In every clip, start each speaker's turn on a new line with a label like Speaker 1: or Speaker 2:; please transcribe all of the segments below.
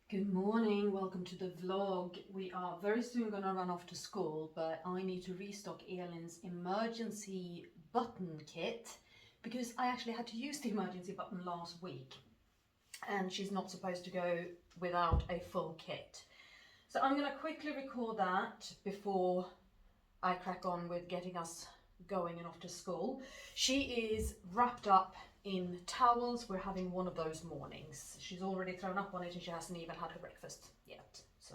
Speaker 1: Good morning, welcome to the vlog. We are very soon going to run off to school, but I need to restock Elin's emergency button kit because I actually had to use the emergency button last week and she's not supposed to go without a full kit. So I'm going to quickly record that before I crack on with getting us going and off to school. She is wrapped up in towels. We're having one of those mornings. She's already thrown up on it and she hasn't even had her breakfast yet. So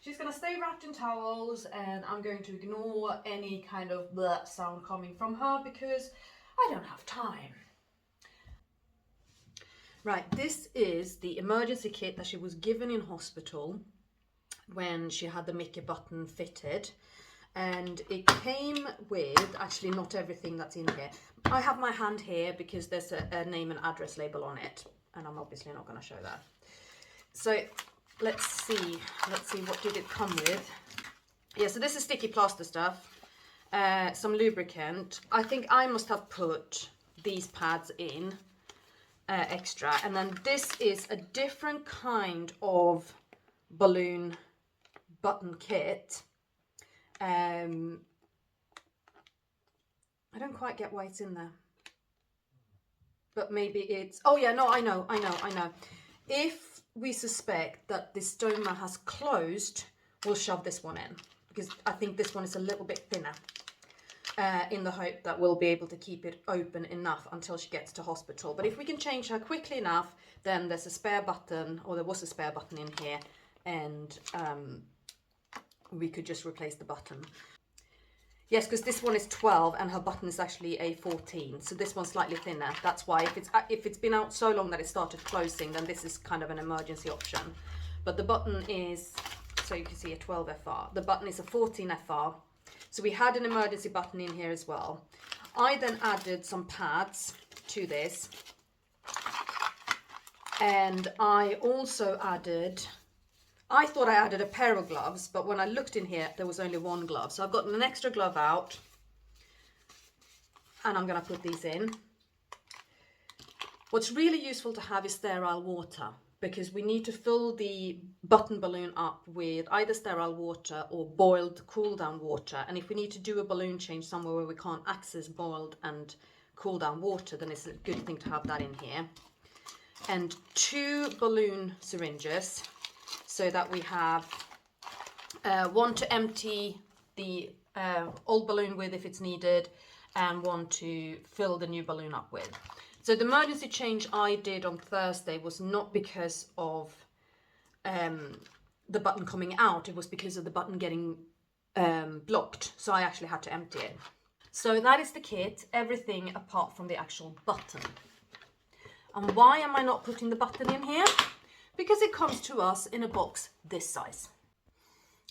Speaker 1: she's going to stay wrapped in towels and I'm going to ignore any kind of bleh sound coming from her because I don't have time. Right, this is the emergency kit that she was given in hospital when she had the Mickey button fitted. And it came with, actually not everything that's in here. I have my hand here because there's a name and address label on it, and I'm obviously not going to show that. So let's see what did it come with. Yeah, so this is sticky plaster stuff, some lubricant. I think I must have put these pads in extra, and then this is a different kind of balloon button kit. I don't quite get why it's in there, but maybe it's, oh yeah, no, I know. If we suspect that the stoma has closed, we'll shove this one in, because I think this one is a little bit thinner, in the hope that we'll be able to keep it open enough until she gets to hospital. But if we can change her quickly enough, then there's a spare button, or there was a spare button in here, and we could just replace the button. Yes, because this one is 12 and her button is actually a 14, so this one's slightly thinner. That's why if it's been out so long that it started closing, then this is kind of an emergency option. But the button is, so you can see, a 12 FR. The button is a 14 FR. So we had an emergency button in here as well. I then added some pads to this, and I also added, I thought I added a pair of gloves, but when I looked in here, there was only one glove. So I've got an extra glove out, and I'm going to put these in. What's really useful to have is sterile water, because we need to fill the button balloon up with either sterile water or boiled cool down water. And if we need to do a balloon change somewhere where we can't access boiled and cool down water, then it's a good thing to have that in here. And 2 balloon syringes, so that we have one to empty the old balloon with if it's needed, and one to fill the new balloon up with. So the emergency change I did on Thursday was not because of the button coming out, it was because of the button getting blocked, so I actually had to empty it. So that is the kit, everything apart from the actual button. And why am I not putting the button in here? Because it comes to us in a box this size.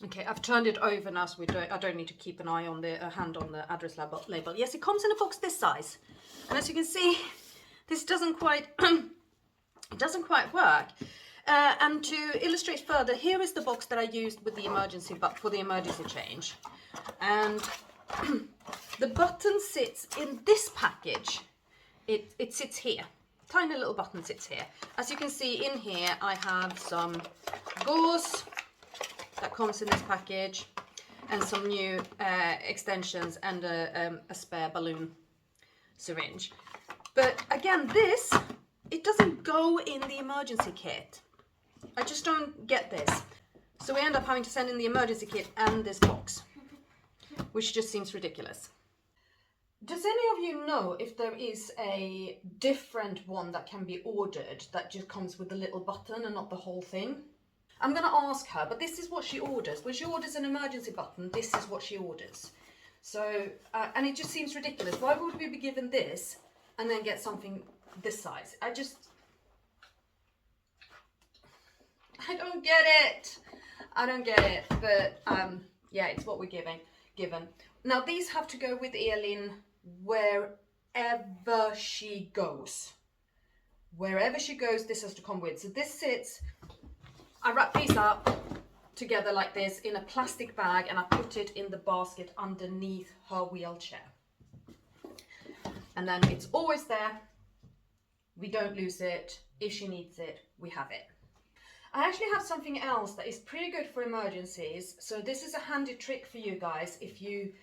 Speaker 1: Okay, I've turned it over now, so I don't need to keep an eye on the hand on the address label. Yes, it comes in a box this size, and as you can see, this doesn't quite it doesn't quite work. And to illustrate further, here is the box that I used with the emergency for the emergency change, and the button sits in this package. It sits here. Tiny little button sits here. As you can see in here, I have some gauze that comes in this package, and some new extensions, and a spare balloon syringe. But again, it doesn't go in the emergency kit. I just don't get this. So we end up having to send in the emergency kit and this box, which just seems ridiculous. Does any of you know if there is a different one that can be ordered that just comes with the little button and not the whole thing? I'm going to ask her, but this is what she orders. When she orders an emergency button, this is what she orders. So, and it just seems ridiculous. Why would we be given this and then get something this size? I don't get it. I don't get it, but yeah, it's what we're given. Now these have to go with Elin wherever she goes. Wherever she goes, this has to come with. So this sits, I wrap these up together like this in a plastic bag, and I put it in the basket underneath her wheelchair. And then it's always there. We don't lose it. If she needs it, we have it. I actually have something else that is pretty good for emergencies. So this is a handy trick for you guys if you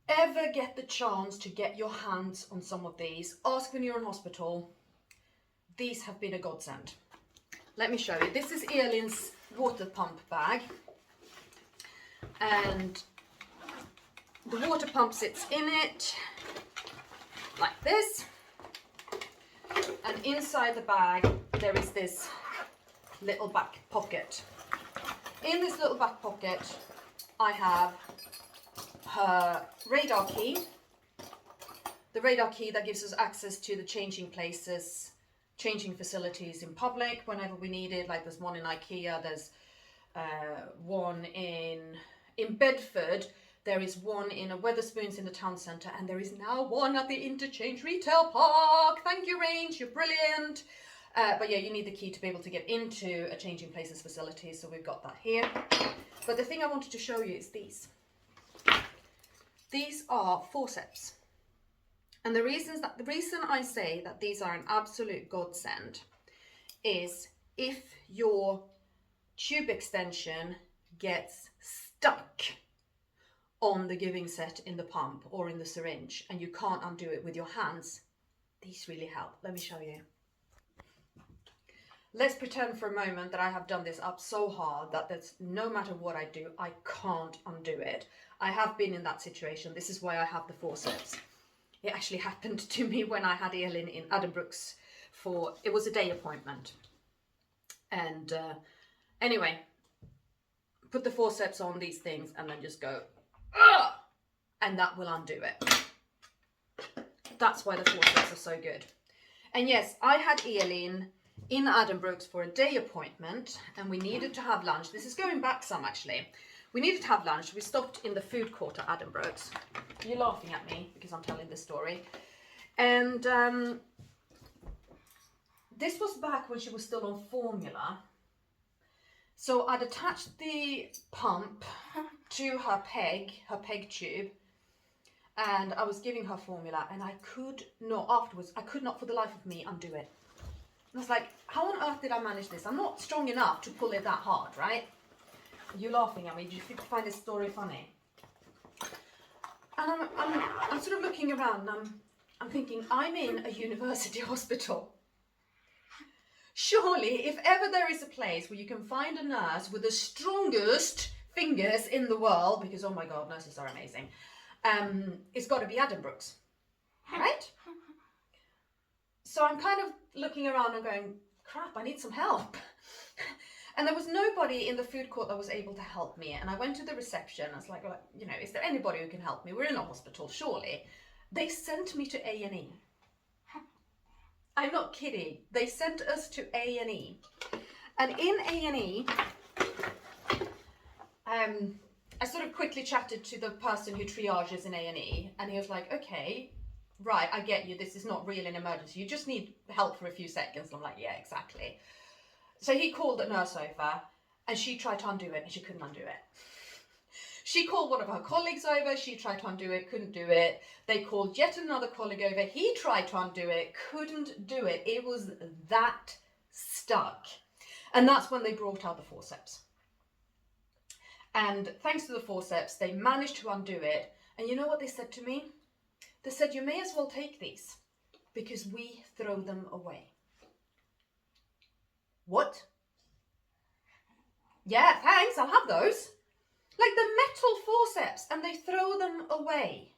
Speaker 1: ever get the chance to get your hands on some of these. Ask when you're in hospital. These have been a godsend. Let me show you. This is Elin's water pump bag. And the water pump sits in it like this. And inside the bag, there is this little back pocket. In this little back pocket, I have her radar key. The radar key that gives us access to the changing places, changing facilities in public whenever we need it. Like there's one in IKEA, there's one in Bedford, there is one in a Wetherspoons in the town centre, and there is now one at the Interchange Retail Park. Thank you, Range, you're brilliant. But yeah, you need the key to be able to get into a changing places facility, so we've got that here. But the thing I wanted to show you is these. These are forceps. And the reason I say that these are an absolute godsend is if your tube extension gets stuck on the giving set in the pump or in the syringe and you can't undo it with your hands, these really help. Let me show you. Let's pretend for a moment that I have done this up so hard that no matter what I do, I can't undo it. I have been in that situation. This is why I have the forceps. It actually happened to me when I had Elin in Addenbrooke's it was a day appointment. And anyway, put the forceps on these things and then just go, ugh! And that will undo it. That's why the forceps are so good. And yes, I had Elin in Addenbrooke's for a day appointment and we needed to have lunch. This is going back some actually. We needed to have lunch. We stopped in the food court at Addenbrooke's. You're laughing at me because I'm telling this story. And this was back when she was still on formula. So I'd attached the pump to her peg tube, and I was giving her formula, and I could not for the life of me undo it. And I was like, how on earth did I manage this? I'm not strong enough to pull it that hard, right? Are you laughing at me? Do you find this story funny? And I'm sort of looking around, and I'm thinking, I'm in a university hospital. Surely, if ever there is a place where you can find a nurse with the strongest fingers in the world, because oh my god, nurses are amazing, it's got to be Addenbrooke's, right? So I'm kind of looking around and going, crap, I need some help. And there was nobody in the food court that was able to help me. And I went to the reception. I was like, well, you know, is there anybody who can help me? We're in a hospital, surely. They sent me to A&E. I'm not kidding. They sent us to A&E. And in A&E, I sort of quickly chatted to the person who triages in A&E. And he was like, okay, right, I get you. This is not really an emergency. You just need help for a few seconds. And I'm like, yeah, exactly. So he called the nurse over and she tried to undo it and she couldn't undo it. She called one of her colleagues over, she tried to undo it, couldn't do it. They called yet another colleague over, he tried to undo it, couldn't do it. It was that stuck. And that's when they brought out the forceps. And thanks to the forceps, they managed to undo it. And you know what they said to me? They said, you may as well take these because we throw them away. What? Yeah, thanks, I'll have those. Like the metal forceps, and they throw them away.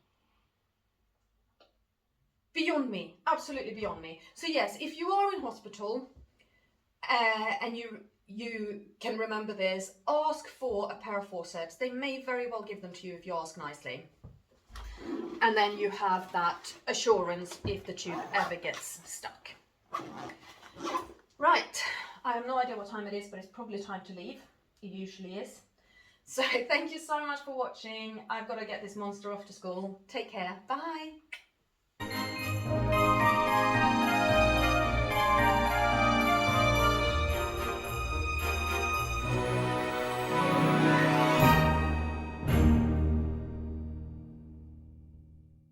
Speaker 1: Beyond me, absolutely beyond me. So yes, if you are in hospital and you can remember this, ask for a pair of forceps. They may very well give them to you if you ask nicely. And then you have that assurance if the tube ever gets stuck. Right, I have no idea what time it is, but it's probably time to leave. It usually is. So thank you so much for watching. I've got to get this monster off to school. Take care. Bye.